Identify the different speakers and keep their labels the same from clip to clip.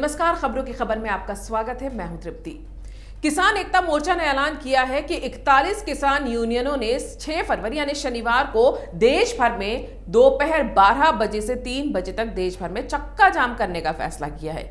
Speaker 1: नमस्कार, खबरों की खबर में आपका स्वागत है। मैं हूं तृप्ति। किसान एकता मोर्चा ने ऐलान किया है कि 41 किसान यूनियनों ने 6 फरवरी यानी शनिवार को देश भर में दोपहर 12 बजे से 3 बजे तक देश भर में चक्का जाम करने का फैसला किया है।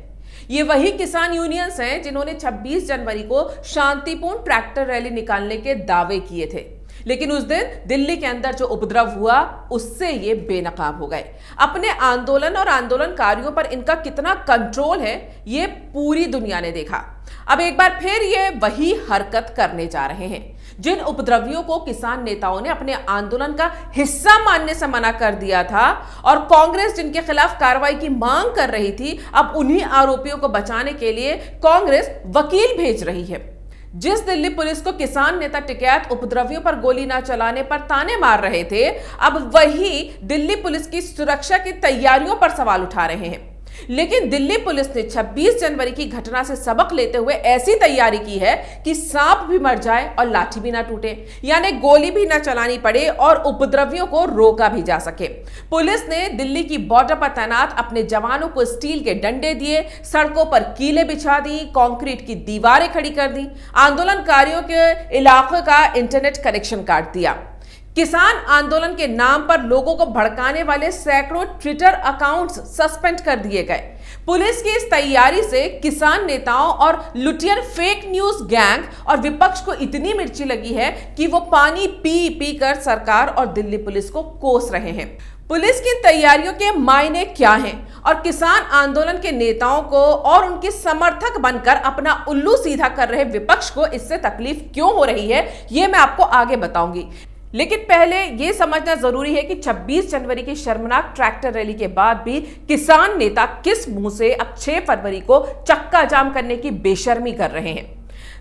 Speaker 1: ये वही किसान यूनियंस हैं जिन्होंने 26 जनवरी को शांतिपूर्ण ट्रैक्टर रैली निकालने के दावे किए थे, लेकिन उस दिन दिल्ली के अंदर जो उपद्रव हुआ उससे ये बेनकाब हो गए। अपने आंदोलन और आंदोलनकारियों पर इनका कितना कंट्रोल है ये पूरी दुनिया ने देखा। अब एक बार फिर ये वही हरकत करने जा रहे हैं। जिन उपद्रवियों को किसान नेताओं ने अपने आंदोलन का हिस्सा मानने से मना कर दिया था और कांग्रेस जिनके खिलाफ कार्रवाई की मांग कर रही थी, अब उन्हीं आरोपियों को बचाने के लिए कांग्रेस वकील भेज रही है। जिस दिल्ली पुलिस को किसान नेता टिकैत उपद्रवियों पर गोली न चलाने पर ताने मार रहे थे, अब वही दिल्ली पुलिस की सुरक्षा की तैयारियों पर सवाल उठा रहे हैं। लेकिन दिल्ली पुलिस ने 26 जनवरी की घटना से सबक लेते हुए ऐसी तैयारी की है कि सांप भी मर जाए और लाठी भी ना टूटे, यानी गोली भी ना चलानी पड़े और उपद्रवियों को रोका भी जा सके। पुलिस ने दिल्ली की बॉर्डर पर तैनात अपने जवानों को स्टील के डंडे दिए, सड़कों पर कीलें बिछा दी, कंक्रीट की दीवारें खड़ी कर दी, आंदोलनकारियों के इलाके का इंटरनेट कनेक्शन काट दिया। किसान आंदोलन के नाम पर लोगों को भड़काने वाले सैकड़ों ट्विटर अकाउंट्स सस्पेंड कर दिए गए। पुलिस की इस तैयारी से किसान नेताओं और लुटियर फेक न्यूज गैंग और विपक्ष को इतनी मिर्ची लगी है कि वो पानी पी पी कर सरकार और दिल्ली पुलिस को कोस रहे हैं। पुलिस की तैयारियों के मायने क्या हैं और किसान आंदोलन के नेताओं को और उनके समर्थक बनकर अपना उल्लू सीधा कर रहे विपक्ष को इससे तकलीफ क्यों हो रही है, ये मैं आपको आगे बताऊंगी। लेकिन पहले यह समझना जरूरी है कि 26 जनवरी की शर्मनाक ट्रैक्टर रैली के बाद भी किसान नेता किस मुंह से अब 6 फरवरी को चक्का जाम करने की बेशर्मी कर रहे हैं।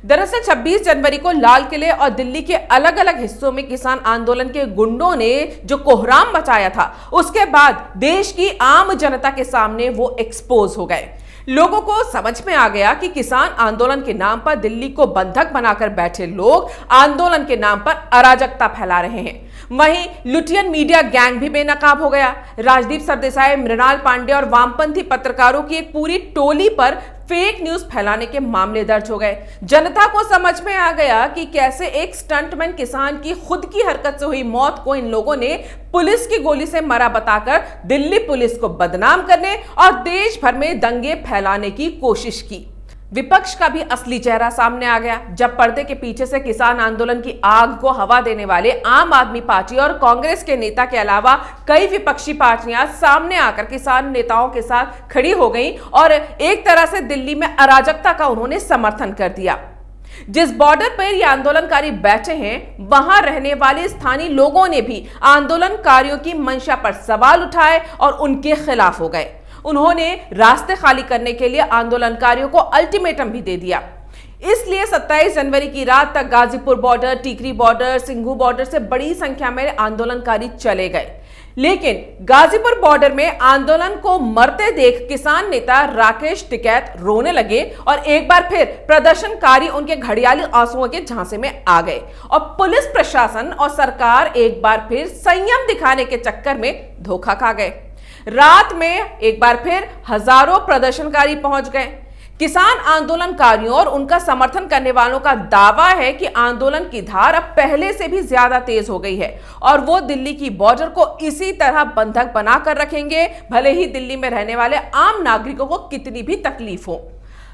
Speaker 1: दरअसल 26 जनवरी को लाल किले और दिल्ली के अलग अलग हिस्सों में किसान आंदोलन के गुंडों ने जो कोहराम मचाया था, उसके बाद देश की आम जनता के सामने वो एक्सपोज हो गए। लोगों को समझ में आ गया कि किसान आंदोलन के नाम पर दिल्ली को बंधक बनाकर बैठे लोग आंदोलन के नाम पर अराजकता फैला रहे हैं। वहीं लुटियन मीडिया गैंग भी बेनकाब हो गया। राजदीप सरदेसाई, मृणाल पांडे और वामपंथी पत्रकारों की एक पूरी टोली पर फेक न्यूज फैलाने के मामले दर्ज हो गए। जनता को समझ में आ गया कि कैसे एक स्टंटमैन किसान की खुद की हरकत से हुई मौत को इन लोगों ने पुलिस की गोली से मरा बताकर दिल्ली पुलिस को बदनाम करने और देश भर में दंगे फैलाने की कोशिश की। विपक्ष का भी असली चेहरा सामने आ गया जब पर्दे के पीछे से किसान आंदोलन की आग को हवा देने वाले आम आदमी पार्टी और कांग्रेस के नेता के अलावा कई विपक्षी पार्टियां सामने आकर किसान नेताओं के साथ खड़ी हो गईं और एक तरह से दिल्ली में अराजकता का उन्होंने समर्थन कर दिया। जिस बॉर्डर पर ये आंदोलनकारी बैठे हैं, वहां रहने वाले स्थानीय लोगों ने भी आंदोलनकारियों की मंशा पर सवाल उठाए और उनके खिलाफ हो गए। उन्होंने रास्ते खाली करने के लिए आंदोलनकारियों को अल्टीमेटम भी दे दिया। इसलिए 27 जनवरी की रात तक Ghazipur border, Tikri border, Singhu border से बड़ी संख्या में आंदोलनकारी चले गए। लेकिन गाजीपुर बॉर्डर में आंदोलन को मरते देख किसान नेता राकेश टिकैत रोने लगे और एक बार फिर प्रदर्शनकारी उनके घड़ियाली आंसुओं के झांसे में आ गए और पुलिस प्रशासन और सरकार एक बार फिर संयम दिखाने के चक्कर में धोखा खा गए। रात में एक बार फिर हजारों प्रदर्शनकारी पहुंच गए। किसान आंदोलनकारियों और उनका समर्थन करने वालों का दावा है कि आंदोलन की धार अब पहले से भी ज्यादा तेज हो गई है और वो दिल्ली की बॉर्डर को इसी तरह बंधक बनाकर रखेंगे, भले ही दिल्ली में रहने वाले आम नागरिकों को कितनी भी तकलीफ हो।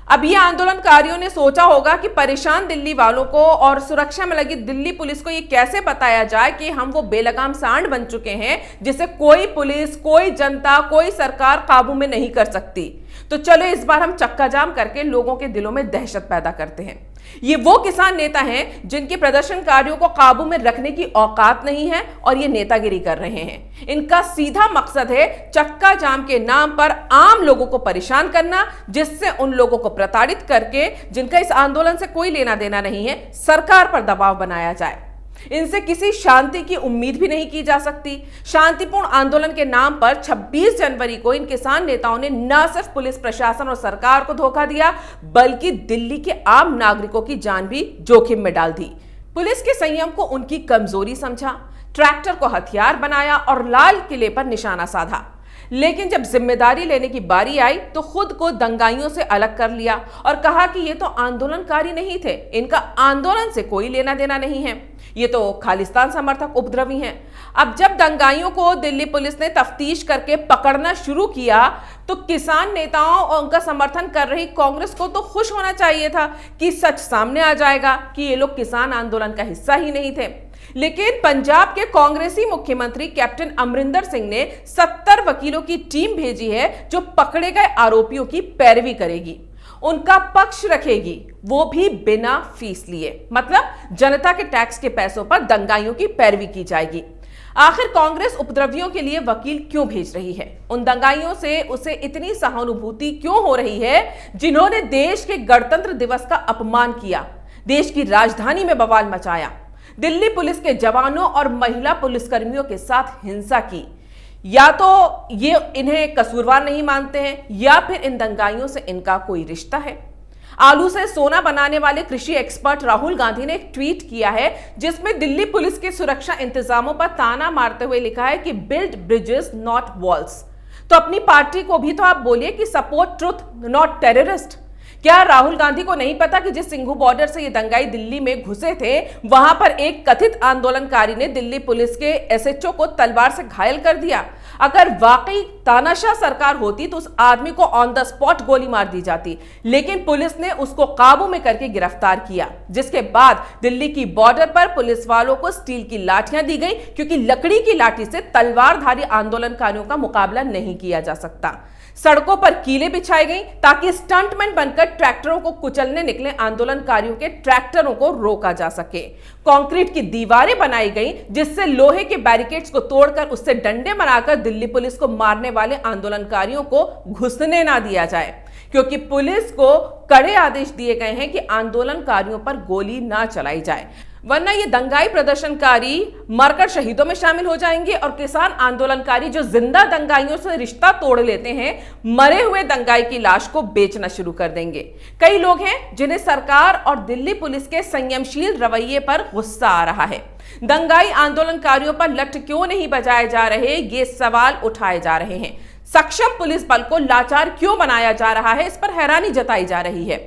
Speaker 1: अब ये आंदोलनकारियों ने सोचा होगा कि परेशान दिल्ली वालों को और सुरक्षा में लगी दिल्ली पुलिस को ये कैसे बताया जाए कि हम वो बेलगाम सांड बन चुके हैं जिसे कोई पुलिस, कोई जनता, कोई सरकार काबू में नहीं कर सकती। तो चलो इस बार हम चक्का जाम करके लोगों के दिलों में दहशत पैदा करते हैं। ये वो किसान नेता हैं जिनके प्रदर्शनकारियों को काबू में रखने की औकात नहीं है और ये नेतागिरी कर रहे हैं। इनका सीधा मकसद है चक्का जाम के नाम पर आम लोगों को परेशान करना, जिससे उन लोगों को प्रताड़ित करके, जिनका इस आंदोलन से कोई लेना देना नहीं है, सरकार पर दबाव बनाया जाए। इनसे किसी शांति की उम्मीद भी नहीं की जा सकती। शांतिपूर्ण आंदोलन के नाम पर 26 जनवरी को इन किसान नेताओं ने न सिर्फ पुलिस प्रशासन और सरकार को धोखा दिया, बल्कि दिल्ली के आम नागरिकों की जान भी जोखिम में डाल दी। पुलिस के संयम को उनकी कमजोरी समझा, ट्रैक्टर को हथियार बनाया और लाल किले पर निशाना साधा। लेकिन जब जिम्मेदारी लेने की बारी आई तो खुद को दंगाइयों से अलग कर लिया और कहा कि ये तो आंदोलनकारी नहीं थे, इनका आंदोलन से कोई लेना देना नहीं है, ये तो खालिस्तान समर्थक उपद्रवी हैं। अब जब दंगाइयों को दिल्ली पुलिस ने तफ्तीश करके पकड़ना शुरू किया तो किसान नेताओं और उनका समर्थन कर रही कांग्रेस को तो खुश होना चाहिए था कि सच सामने आ जाएगा कि ये लोग किसान आंदोलन का हिस्सा ही नहीं थे। लेकिन पंजाब के कांग्रेसी मुख्यमंत्री कैप्टन अमरिंदर सिंह ने 70 वकीलों की टीम भेजी है जो पकड़े गए आरोपियों की पैरवी करेगी, उनका पक्ष रखेगी, वो भी बिना फीस लिए। मतलब जनता के टैक्स के पैसों पर दंगाइयों की पैरवी की जाएगी। आखिर कांग्रेस उपद्रवियों के लिए वकील क्यों भेज रही है? उन दंगाइयों से उसे इतनी सहानुभूति क्यों हो रही है जिन्होंने देश के गणतंत्र दिवस का अपमान किया, देश की राजधानी में बवाल मचाया, दिल्ली पुलिस के जवानों और महिला पुलिसकर्मियों के साथ हिंसा की? या तो ये इन्हें कसूरवार नहीं मानते हैं या फिर इन दंगाइयों से इनका कोई रिश्ता है। आलू से सोना बनाने वाले कृषि एक्सपर्ट राहुल गांधी ने एक ट्वीट किया है जिसमें दिल्ली पुलिस के सुरक्षा इंतजामों पर ताना मारते हुए लिखा है कि बिल्ड ब्रिजेस नॉट वॉल्स। तो अपनी पार्टी को भी तो आप बोलिए कि सपोर्ट ट्रुथ नॉट टेररिस्ट। क्या राहुल गांधी को नहीं पता कि जिस सिंघू बॉर्डर से ये दंगाई दिल्ली में घुसे थे वहां पर एक कथित आंदोलनकारी ने दिल्ली पुलिस के एसएचओ को तलवार से घायल कर दिया? अगर वाकई तानाशाह सरकार होती तो उस आदमी को ऑन द स्पॉट गोली मार दी जाती, लेकिन पुलिस ने उसको काबू में करके गिरफ्तार किया, जिसके बाद दिल्ली की बॉर्डर पर पुलिस वालों को स्टील की लाठियां दी गई क्योंकि लकड़ी की लाठी से तलवारधारी आंदोलनकारियों का मुकाबला नहीं किया जा सकता। सड़कों पर कीले बिछाई गई ताकि स्टंटमैन बनकर ट्रैक्टरों को कुचलने निकले आंदोलनकारियों के ट्रैक्टरों को रोका जा सके। कंक्रीट की दीवारें बनाई गई जिससे लोहे के बैरिकेड्स को तोड़कर उससे डंडे बनाकर दिल्ली पुलिस को मारने वाले आंदोलनकारियों को घुसने ना दिया जाए, क्योंकि पुलिस को कड़े आदेश दिए गए हैं कि आंदोलनकारियों पर गोली ना चलाई जाए, वरना ये दंगाई प्रदर्शनकारी मरकर शहीदों में शामिल हो जाएंगे और किसान आंदोलनकारी जो जिंदा दंगाइयों से रिश्ता तोड़ लेते हैं मरे हुए दंगाई की लाश को बेचना शुरू कर देंगे। कई लोग हैं जिन्हें सरकार और दिल्ली पुलिस के संयमशील रवैये पर गुस्सा आ रहा है। दंगाई आंदोलनकारियों पर लठ क्यों नहीं बजाए जा रहे, ये सवाल उठाए जा रहे हैं। सक्षम पुलिस बल को लाचार क्यों बनाया जा रहा है, इस पर हैरानी जताई जा रही है।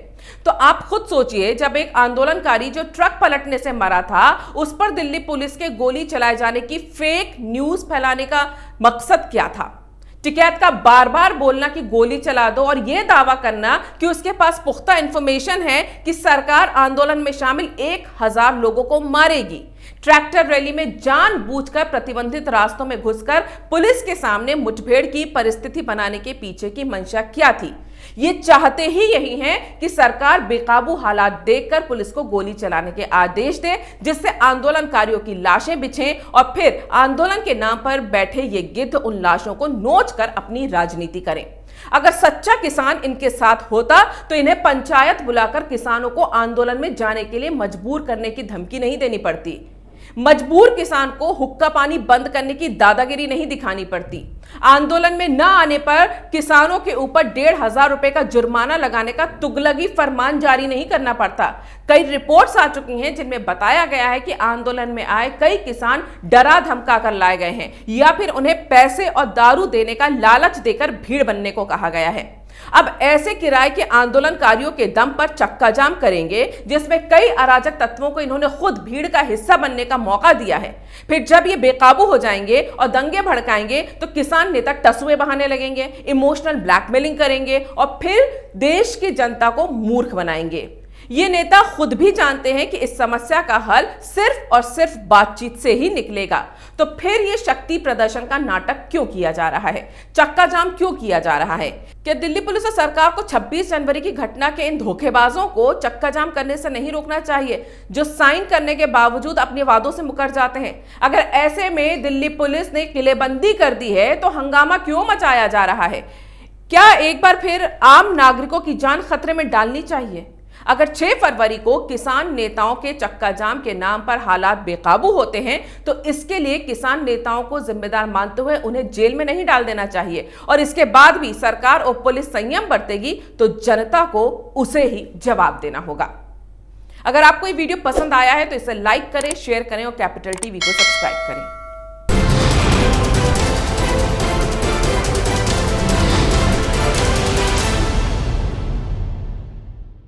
Speaker 1: तो आप खुद सोचिए, जब एक आंदोलनकारी जो ट्रक पलटने से मरा था उस पर दिल्ली पुलिस के गोली चलाए जाने की फेक न्यूज फैलाने का मकसद क्या था? टिकैत का बार बार बोलना कि गोली चला दो और यह दावा करना कि उसके पास पुख्ता इंफॉर्मेशन है कि सरकार आंदोलन में शामिल 1000 लोगों को मारेगी। ट्रैक्टर रैली में जानबूझकर प्रतिबंधित रास्तों में घुसकर पुलिस के सामने मुठभेड़ की परिस्थिति बनाने के पीछे की मंशा क्या थी? ये चाहते ही यही हैं कि सरकार बेकाबू हालात देखकर पुलिस को गोली चलाने के आदेश दे, जिससे आंदोलनकारियों की लाशें बिछें और फिर आंदोलन के नाम पर बैठे ये गिद्ध उन लाशों को नोचकर अपनी राजनीति करें। अगर सच्चा किसान इनके साथ होता तो इन्हें पंचायत बुलाकर किसानों को आंदोलन में जाने के लिए मजबूर करने की धमकी नहीं देनी पड़ती। मजबूर किसान को हुक्का पानी बंद करने की दादागिरी नहीं दिखानी पड़ती। आंदोलन में न आने पर किसानों के ऊपर 1500 रुपए का जुर्माना लगाने का तुगलकी फरमान जारी नहीं करना पड़ता। कई रिपोर्ट्स आ चुकी हैं जिनमें बताया गया है कि आंदोलन में आए कई किसान डरा धमका कर लाए गए हैं या फिर उन्हें पैसे और दारू देने का लालच देकर भीड़ बनने को कहा गया है। अब ऐसे किराए के आंदोलनकारियों के दम पर चक्का जाम करेंगे जिसमें कई अराजक तत्वों को इन्होंने खुद भीड़ का हिस्सा बनने का मौका दिया है। फिर जब ये बेकाबू हो जाएंगे और दंगे भड़काएंगे तो किसान नेता टसुए बहाने लगेंगे, इमोशनल ब्लैकमेलिंग करेंगे और फिर देश की जनता को मूर्ख बनाएंगे। ये नेता खुद भी जानते हैं कि इस समस्या का हल सिर्फ और सिर्फ बातचीत से ही निकलेगा। तो फिर ये शक्ति प्रदर्शन का नाटक क्यों किया जा रहा है? चक्का जाम क्यों किया जा रहा है? क्या दिल्ली पुलिस और सरकार को 26 जनवरी की घटना के इन धोखेबाजों को चक्का जाम करने से नहीं रोकना चाहिए, जो साइन करने के बावजूद अपने वादों से मुकर जाते हैं? अगर ऐसे में दिल्ली पुलिस ने किलेबंदी कर दी है तो हंगामा क्यों मचाया जा रहा है? क्या एक बार फिर आम नागरिकों की जान खतरे में डालनी चाहिए? अगर 6 फरवरी को किसान नेताओं के चक्का जाम के नाम पर हालात बेकाबू होते हैं तो इसके लिए किसान नेताओं को जिम्मेदार मानते हुए उन्हें जेल में नहीं डाल देना चाहिए, और इसके बाद भी सरकार और पुलिस संयम बरतेगी तो जनता को उसे ही जवाब देना होगा। अगर आपको ये वीडियो पसंद आया है तो इसे लाइक करें, शेयर करें और कैपिटल टीवी को सब्सक्राइब करें।